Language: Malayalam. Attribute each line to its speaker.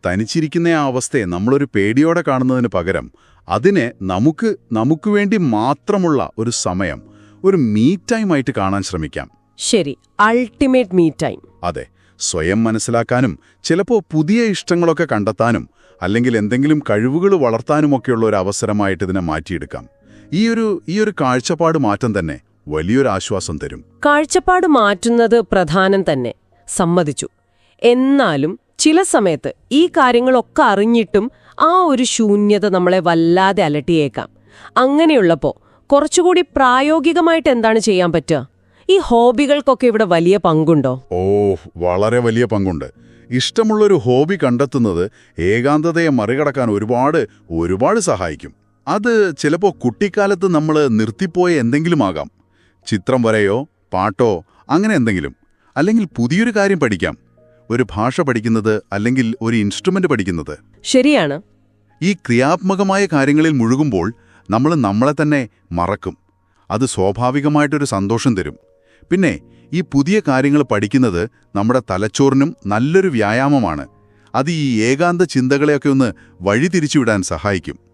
Speaker 1: തനിച്ചിരിക്കുന്ന ആ അവസ്ഥയെ നമ്മളൊരു പേടിയോടെ കാണുന്നതിന് പകരം അതിനെ നമുക്ക് വേണ്ടി മാത്രമുള്ള ഒരു സമയം, ഒരു മീ ടൈം ആയിട്ട് കാണാൻ ശ്രമിക്കാം.
Speaker 2: ശരി, അൾട്ടിമേറ്റ് മീ ടൈം.
Speaker 1: അതെ, സ്വയം മനസ്സിലാക്കാനും ചിലപ്പോൾ പുതിയ ഇഷ്ടങ്ങളൊക്കെ കണ്ടെത്താനും അല്ലെങ്കിൽ എന്തെങ്കിലും കഴിവുകൾ വളർത്താനുമൊക്കെയുള്ള ഒരു അവസരമായിട്ട് ഇതിനെ മാറ്റിയെടുക്കാം. ഈ ഒരു കാഴ്ചപ്പാട് മാറ്റം തന്നെ വലിയൊരു ആശ്വാസം തരും.
Speaker 2: കാഴ്ചപ്പാട് മാറ്റുന്നത് പ്രധാനം തന്നെ, സമ്മതിച്ചു. എന്നാലും ചില സമയത്ത് ഈ കാര്യങ്ങളൊക്കെ അറിഞ്ഞിട്ടും ആ ഒരു ശൂന്യത നമ്മളെ വല്ലാതെ അലട്ടിയേക്കാം. അങ്ങനെയുള്ളപ്പോൾ കുറച്ചുകൂടി പ്രായോഗികമായിട്ട് എന്താണ് ചെയ്യാൻ പറ്റുക? ഈ ഹോബികൾക്കൊക്കെ ഇവിടെ വലിയ പങ്കുണ്ടോ?
Speaker 1: വളരെ വലിയ പങ്കുണ്ട്. ഇഷ്ടമുള്ളൊരു ഹോബി കണ്ടെത്തുന്നത് ഏകാന്തതയെ മറികടക്കാൻ ഒരുപാട് സഹായിക്കും. അത് ചിലപ്പോൾ കുട്ടിക്കാലത്ത് നമ്മൾ നിർത്തിപ്പോയ എന്തെങ്കിലും ആകാം. ചിത്രം വരയോ പാട്ടോ അങ്ങനെ എന്തെങ്കിലും. അല്ലെങ്കിൽ പുതിയൊരു കാര്യം പഠിക്കാം, ഒരു ഭാഷ പഠിക്കുന്നത് അല്ലെങ്കിൽ ഒരു ഇൻസ്ട്രുമെന്റ് പഠിക്കുന്നത്.
Speaker 2: ശരിയാണ്.
Speaker 1: ഈ ക്രിയാത്മകമായ കാര്യങ്ങളിൽ മുഴുകുമ്പോൾ നമ്മൾ നമ്മളെ തന്നെ മറക്കും. അത് സ്വാഭാവികമായിട്ടൊരു സന്തോഷം തരും. പിന്നെ ഈ പുതിയ കാര്യങ്ങൾ പഠിക്കുന്നത് നമ്മുടെ തലച്ചോറിനും നല്ലൊരു വ്യായാമമാണ്. അത് ഈ ഏകാന്ത ചിന്തകളെയൊക്കെ ഒന്ന് വഴിതിരിച്ചുവിടാൻ സഹായിക്കും.